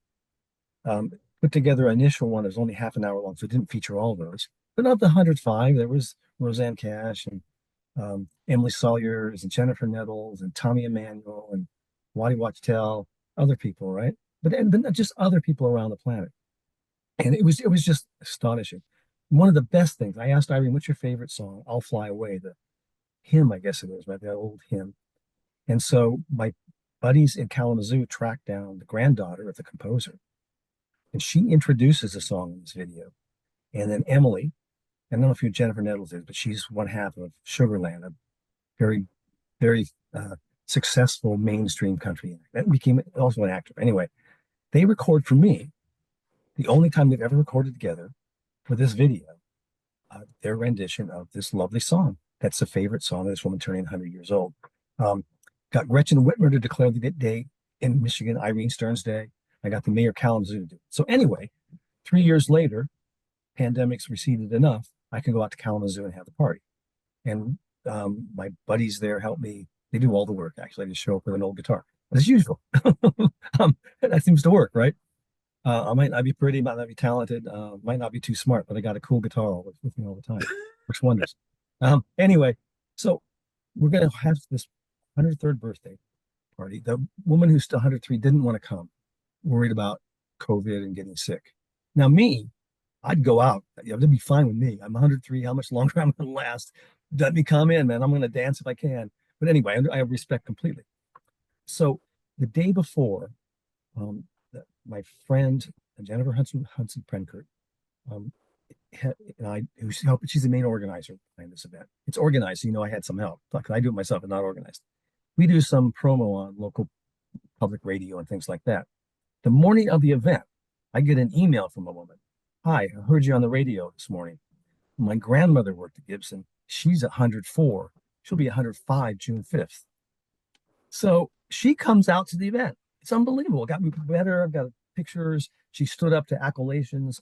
Put together an initial one that was only half an hour long, so it didn't feature all those. But of the 105, there was Roseanne Cash and Emily Sawyers and Jennifer Nettles and Tommy Emmanuel and Waddy Wachtel, other people, right? But just other people around the planet. And it was just astonishing. One of the best things, I asked Irene, what's your favorite song? I'll Fly Away, the hymn, I guess it is, right? The old hymn. And so my buddies in Kalamazoo tracked down the granddaughter of the composer. And she introduces the song in this video. And then Emily, I don't know if you Jennifer Nettles is, but she's one half of Sugarland, a very, very successful mainstream country actor. That became also an actor. Anyway, they record for me, the only time they've ever recorded together for this video, their rendition of this lovely song. That's a favorite song of this woman turning 100 years old. Got Gretchen Whitmer to declare the day in Michigan, Irene Stearns Day. I got the mayor of Kalamazoo to do it. So anyway, 3 years later, pandemic's receded enough, I can go out to Kalamazoo and have the party. And my buddies there help me. They do all the work, actually. I just show up with an old guitar, as usual. That seems to work, right? I might not be pretty, might not be talented, might not be too smart, but I got a cool guitar with me all the time. Works wonders. Anyway, so we're going to have this 103rd birthday party. The woman who's still 103 didn't want to come, worried about COVID and getting sick. Now, me, I'd go out. That'd be fine with me. I'm 103. How much longer I'm going to last? Let me come in, man. I'm going to dance if I can. But anyway, I respect completely. So the day before, my friend Jennifer Hudson Prenkert, and I, who's helping, she's the main organizer behind this event. It's organized, so I had some help. I do it myself, and not organized. We do some promo on local public radio and things like that. The morning of the event, I get an email from a woman. Hi, I heard you on the radio this morning. My grandmother worked at Gibson. She's 104. She'll be 105 June 5th. So she comes out to the event. It's unbelievable. It got me better. I've got pictures. She stood up to accolations.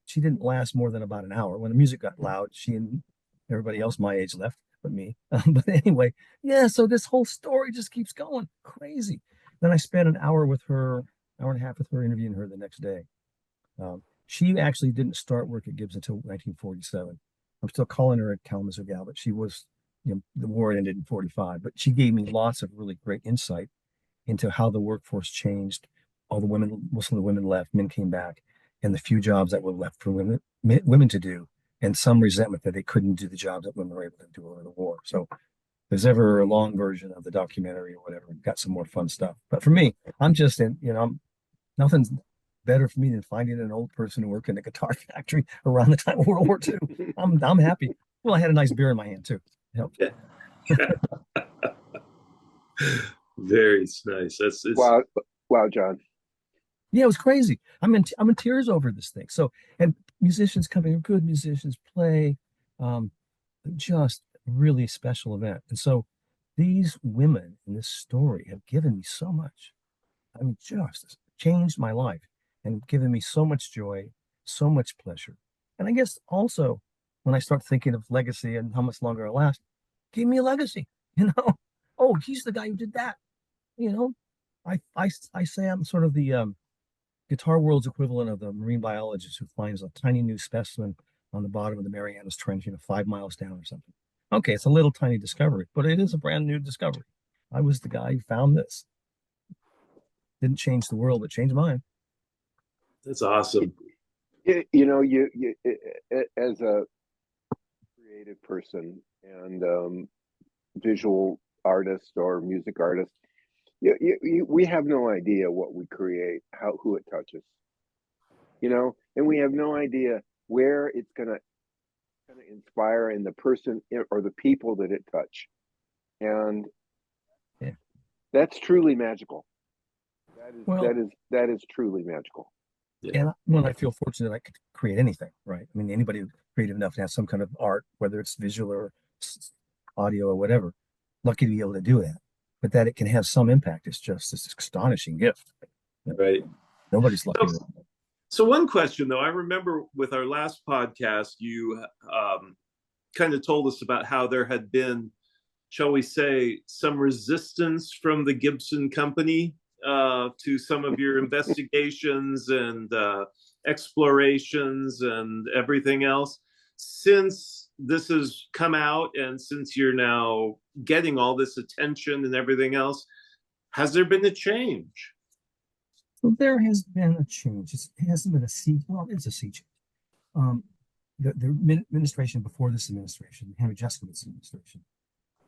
She didn't last more than about an hour. When the music got loud, she and everybody else my age left, but me. But anyway, yeah, so this whole story just keeps going. Crazy. Then I spent an hour with her, hour and a half with her, interviewing her the next day. She actually didn't start work at Gibbs until 1947. I'm still calling her a Kalamazoo gal, but she was, the war ended in 45. But she gave me lots of really great insight into how the workforce changed. All the women, most of the women left, men came back, and the few jobs that were left for women to do, and some resentment that they couldn't do the jobs that women were able to do over the war. So if there's ever a long version of the documentary or whatever, got some more fun stuff. But for me, I'm just nothing's better for me than finding an old person who worked in a guitar factory around the time of World War II. I'm happy. Well, I had a nice beer in my hand too. It helped. Very nice. That's wow, John. Yeah, it was crazy. I'm in tears over this thing. So, and musicians coming, good musicians play, just a really special event. And so these women in this story have given me so much. I mean, just changed my life and given me so much joy, so much pleasure. And I guess also when I start thinking of legacy and how much longer I'll last, gave me a legacy, Oh, he's the guy who did that. I say I'm sort of the guitar world's equivalent of the marine biologist who finds a tiny new specimen on the bottom of the Marianas Trench, 5 miles down or something. Okay, it's a little tiny discovery, but it is a brand new discovery. I was the guy who found this. Didn't change the world, but changed mine. That's awesome. You as a creative person and visual artist or music artist, we have no idea what we create, who it touches, and we have no idea where it's gonna inspire in the person or the people that it touch, and Yeah. that's truly magical. Well, that is truly magical. and when I feel fortunate, I could create anything, right? I mean, anybody creative enough to have some kind of art, whether it's visual or audio or whatever, lucky to be able to do that. But that it can have some impact is just this astonishing gift. Right. Nobody's lucky. So one question though, I remember with our last podcast, you kind of told us about how there had been, shall we say, some resistance from the Gibson company to some of your investigations and explorations and everything else. Since this has come out and since you're now getting all this attention and everything else, has there been a change? So there has been a change. It hasn't been a sea. Well, it's a sea change. The administration before this administration, Henry Jeskowitz administration,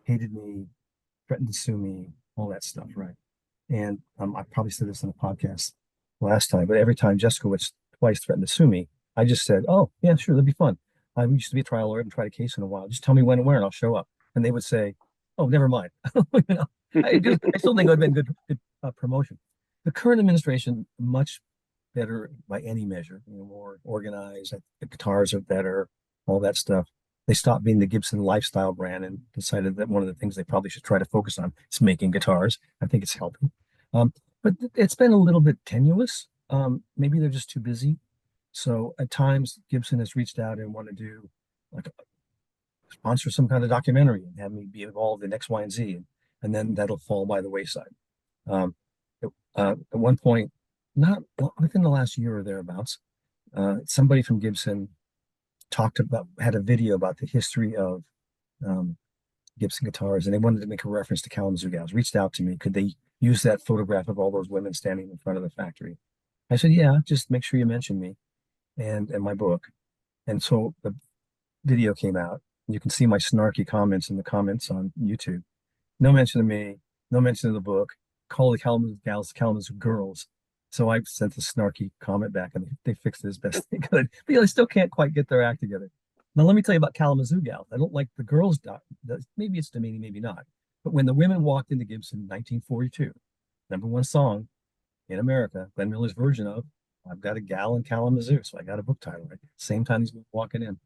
hated me, threatened to sue me, all that stuff, right? And I probably said this on a podcast last time, but every time Jeskowitz twice threatened to sue me, I just said, "Oh, yeah, sure, that'd be fun. I used to be a trial lawyer and tried a case in a while. Just tell me when and where, and I'll show up." And they would say, "Oh, never mind." I still think it would have been good promotion. The current administration, much better by any measure, more organized. The guitars are better, all that stuff. They stopped being the Gibson lifestyle brand and decided that one of the things they probably should try to focus on is making guitars. I think it's helping. But it's been a little bit tenuous. Maybe they're just too busy. So at times Gibson has reached out and want to do like sponsor some kind of documentary and have me be involved in X, Y, and Z, and then that'll fall by the wayside. At one point, not within the last year or thereabouts, somebody from Gibson had a video about the history of Gibson guitars, and they wanted to make a reference to Kalamazoo Gals. Reached out to me, could they use that photograph of all those women standing in front of the factory? I said, yeah, just make sure you mention me and my book. And so the video came out. You can see my snarky comments in the comments on YouTube. No mention of me, no mention of the book. Call the Kalamazoo Gals Kalamazoo Girls. So I sent a snarky comment back, and they fixed it as best they could. But they still can't quite get their act together. Now, let me tell you about Kalamazoo Gals. I don't like the girls. Maybe it's demeaning, maybe not. But when the women walked into Gibson in 1942, #1 song in America, Glenn Miller's version of "I've Got a Gal in Kalamazoo," so I got a book title, right? Same time he's walking in.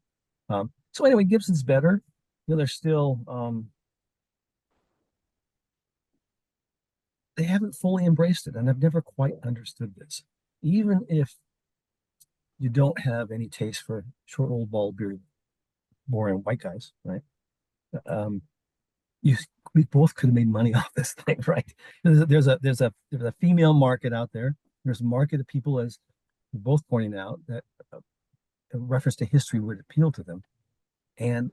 So anyway, Gibson's better. They're still they haven't fully embraced it, and I've never quite understood this. Even if you don't have any taste for short, old, bald, bearded, boring white guys, right? We both could have made money off this thing, right? There's a female market out there. There's a market of people, as you're both pointing out, that a reference to history would appeal to them, and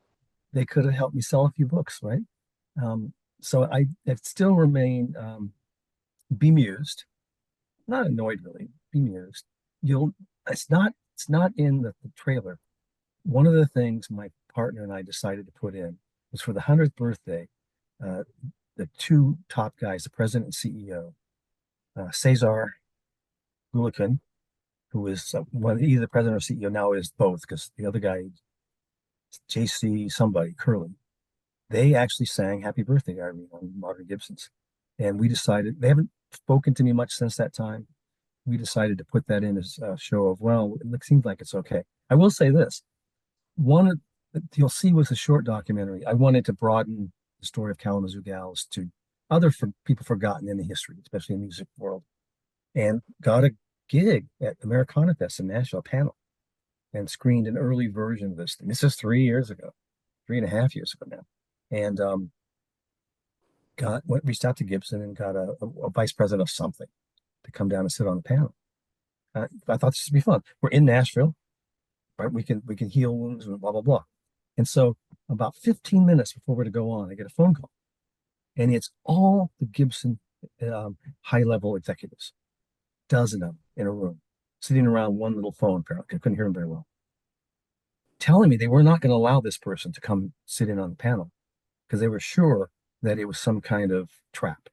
they could have helped me sell a few books, right? So I still remain bemused, not annoyed, really, bemused. It's not in the trailer. One of the things my partner and I decided to put in was for the 100th birthday, the two top guys, the president and CEO, Cesar Gulican, who is either the president or CEO, now is both, because the other guy, JC somebody, Curly, they actually sang Happy Birthday to Irene on Modern Gibsons. And we decided, they haven't spoken to me much since that time. We decided to put that in as a show of, well, it seems like it's okay. I will say this. One you'll see was a short documentary. I wanted to broaden the story of Kalamazoo Gals to other people forgotten in the history, especially in the music world, and got a gig at Americana Fest in Nashville panel and screened an early version of this thing. This is 3 years ago, 3.5 years ago now. And reached out to Gibson and got a vice president of something to come down and sit on the panel. I thought this would be fun. We're in Nashville, right? We can heal wounds and blah, blah, blah. And so about 15 minutes before we're to go on, I get a phone call, and it's all the Gibson high-level executives, dozen of them in a room, sitting around one little phone. Apparently, I couldn't hear them very well, telling me they were not going to allow this person to come sit in on the panel because they were sure that it was some kind of trap.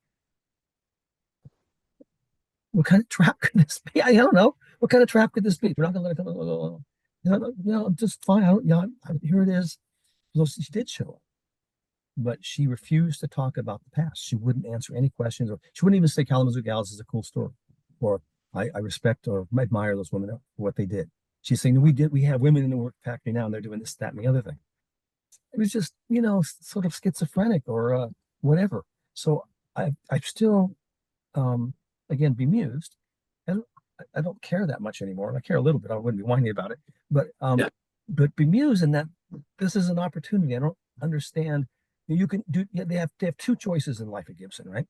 what kind of trap could this be? I don't know. What kind of trap could this be? We're not going to let it go. Just fine. Here it is. So she did show up, but she refused to talk about the past. She wouldn't answer any questions, or she wouldn't even say Kalamazoo Gals is a cool story, or I respect or admire those women for what they did. She's saying we have women in the work factory now, and they're doing this, that, and the other thing. It was just, sort of schizophrenic or whatever. So I'm still, again, bemused. And I don't care that much anymore. I care a little bit. I wouldn't be whining about it, but Yeah. but bemused in that this is an opportunity. I don't understand. You can do. Yeah, they have two choices in life at Gibson, right?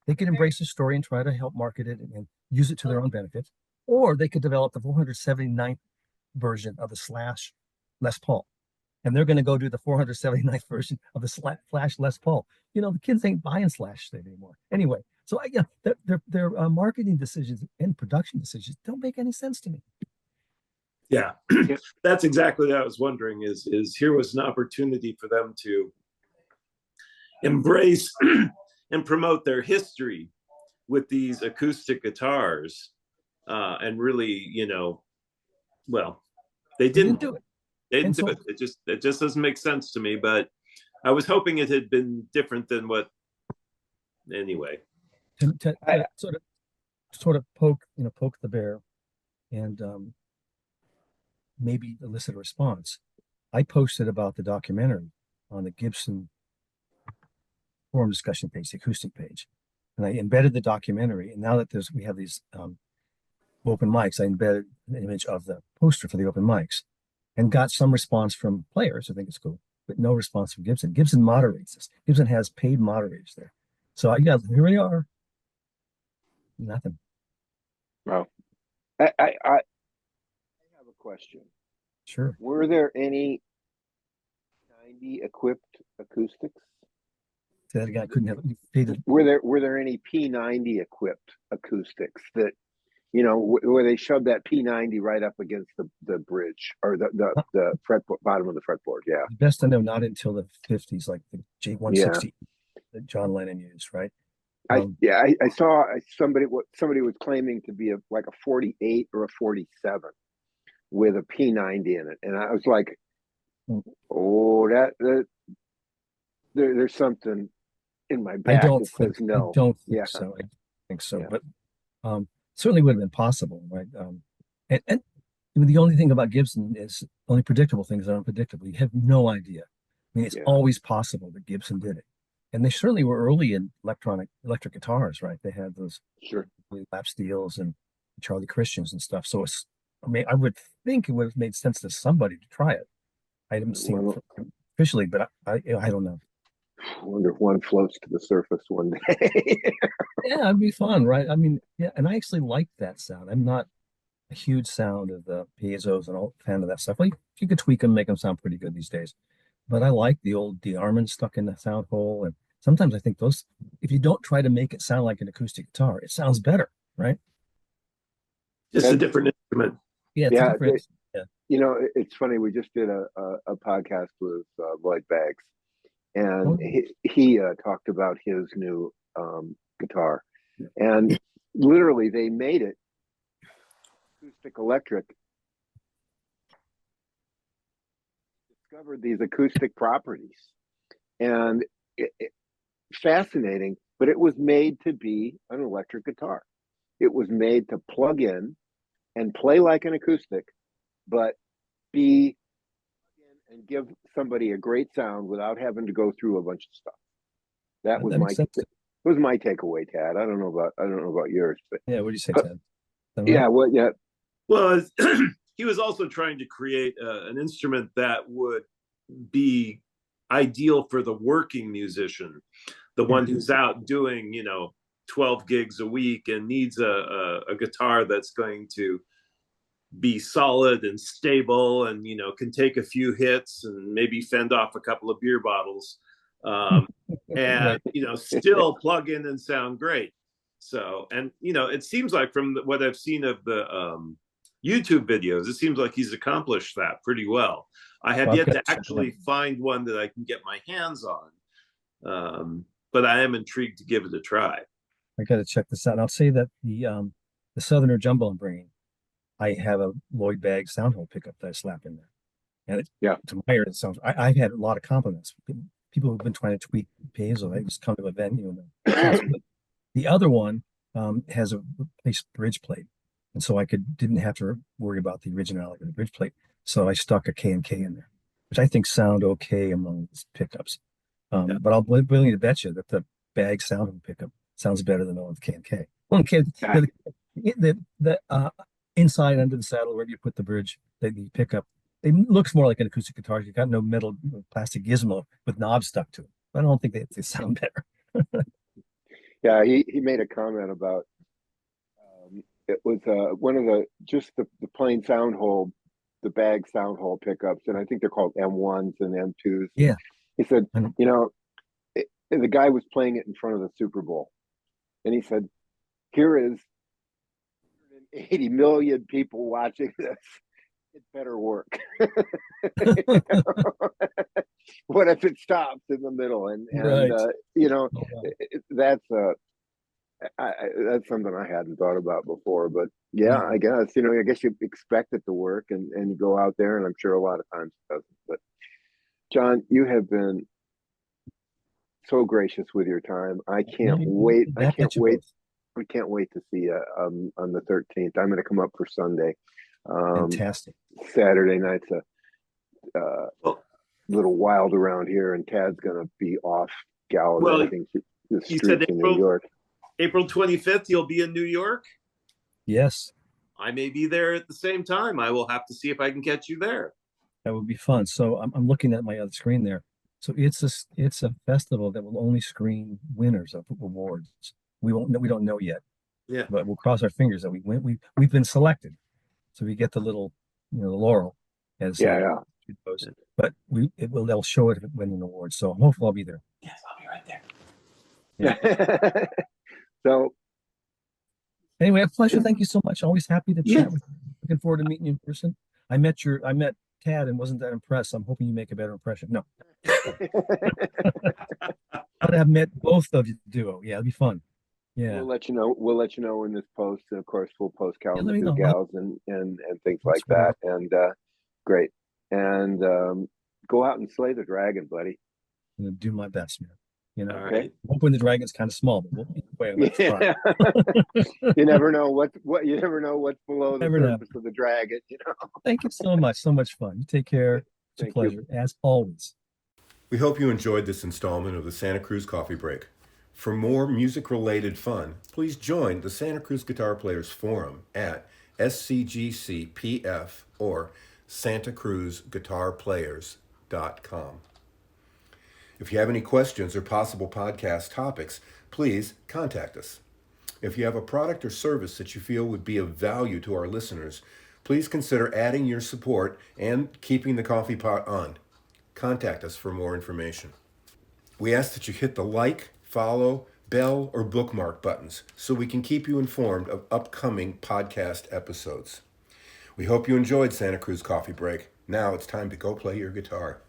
They could embrace the story and try to help market it and use it to their own benefit, or they could develop the 479th version of the Slash Les Paul, and they're going to go do the 479th version of the Slash Les Paul. The kids ain't buying Slash anymore. Anyway, so their marketing decisions and production decisions don't make any sense to me. Yeah, that's exactly what I was wondering. Is here was an opportunity for them to embrace and promote their history with these acoustic guitars, and really, well, they didn't do it. They didn't do it. It just doesn't make sense to me. But I was hoping it had been different than what. Anyway, to sort of poke the bear, and maybe elicit a response. I posted about the documentary on the Gibson forum discussion page, the acoustic page, and I embedded the documentary. And now that we have these open mics, I embedded an image of the poster for the open mics, and got some response from players. I think it's cool, but no response from Gibson. Gibson moderates this. Gibson has paid moderators there. So here we are. Nothing. Well, I have a question. Sure. Were there any 90 equipped acoustics? That guy couldn't have. Were there any P90 equipped acoustics that, where they shoved that P90 right up against the bridge or the fretboard, bottom of the fretboard? Yeah. Best to know, not until the 50s, like the J160 that John Lennon used, right? I saw somebody was claiming to be like a 48 or a 47 with a P90 in it, and I was like, oh, that there's something in my back that says no. I don't think so. I think so, but certainly would have been possible, right? And the only thing about Gibson is only predictable things are unpredictable. You have no idea. I mean, it's always possible that Gibson did it. And they certainly were early in electric guitars, right? They had those lap steels and Charlie Christians and stuff. So I would think it would have made sense to somebody to try it. I haven't seen it officially, but I don't know. I wonder if one floats to the surface one day. Yeah, it'd be fun, right? I mean, yeah, and I actually like that sound. I'm not a huge sound of the piezos and all fan of that stuff. Like you could tweak them, make them sound pretty good these days. But I like the old D-Armand stuck in the sound hole. And sometimes I think those, if you don't try to make it sound like an acoustic guitar, it sounds better, right? Just a different instrument. Yeah, it's different. It's funny. We just did a podcast with Lloyd Baggs, and he talked about his new guitar, and literally they made it acoustic electric. Discovered these acoustic properties, and fascinating. But it was made to be an electric guitar. It was made to plug in and play like an acoustic, but be and give somebody a great sound without having to go through a bunch of stuff. That was my takeaway, Tad. I don't know about yours, but yeah. What do you say, Tad? Right? Well, he was also trying to create an instrument that would be ideal for the working musician, the one who's out doing 12 gigs a week and needs a guitar that's going to be solid and stable and can take a few hits and maybe fend off a couple of beer bottles, and still plug in and sound great. So, and it seems like from what I've seen of the YouTube videos, it seems like he's accomplished that pretty well. I have yet to actually find one that I can get my hands on, but I am intrigued to give it a try. I got to check this out. And I'll say that the the Southerner jumbo I'm bringing, I have a Lloyd Bag sound hole pickup that I slap in there. And to my ear, it sounds, I've had a lot of compliments. People who've been trying to tweak piezo, they just come to a venue and the other one has a replaced bridge plate. And so didn't have to worry about the originality of the bridge plate. So I stuck a K&K in there, which I think sound okay among these pickups. But I'll be willing to bet you that the Bag sound hole pickup sounds better than the one with K&K. Well, the inside under the saddle, wherever you put the bridge, the pickup, it looks more like an acoustic guitar. You've got no metal plastic gizmo with knobs stuck to it. I don't think they sound better. Yeah, he made a comment about it was one of the plain sound hole, the Bag sound hole pickups, and I think they're called M1s and M2s. Yeah. He said, the guy was playing it in front of the Super Bowl, and he said, "Here is 80 million people watching this. It better work." What if it stops in the middle? And that's that's something I hadn't thought about before. But I guess you expect it to work, and you go out there, and I'm sure a lot of times it doesn't. But John, you have been so gracious with your time. I can't wait. We can't wait to see you on the 13th. I'm going to come up for Sunday. Fantastic. Saturday night's a little wild around here, and Tad's going to be off gallivanting the streets in New York. April 25th, you'll be in New York? Yes. I may be there at the same time. I will have to see if I can catch you there. That would be fun. So I'm looking at my other screen there. So it's a festival that will only screen winners of awards. We don't know yet. Yeah. But we'll cross our fingers that we've been selected. So we get the little, the laurel as But they'll show it win an award. So hopefully I'll be there. Yes, I'll be right there. Yeah. So anyway, a pleasure. Thank you so much. Always happy to chat with you. Looking forward to meeting you in person. I met Tad and wasn't that impressed. I'm hoping you make a better impression. No. I'd have met both of you duo. Yeah, it'd be fun. Yeah. We'll let you know when this posts, and of course we'll post Kalamazoo Gals and things like that. And great. And go out and slay the dragon, buddy. I'm gonna do my best, man. All right. I'm hoping the dragon's kind of small, but we'll You never know what's below the surface of the dragon. Thank you so much. So much fun. You take care. It's a pleasure, as always. We hope you enjoyed this installment of the Santa Cruz Coffee Break. For more music-related fun, please join the Santa Cruz Guitar Players Forum at SCGCPF or santacruzguitarplayers.com. If you have any questions or possible podcast topics, please contact us. If you have a product or service that you feel would be of value to our listeners, please consider adding your support and keeping the coffee pot on. Contact us for more information. We ask that you hit the like, follow, bell, or bookmark buttons so we can keep you informed of upcoming podcast episodes. We hope you enjoyed Santa Cruz Coffee Break. Now it's time to go play your guitar.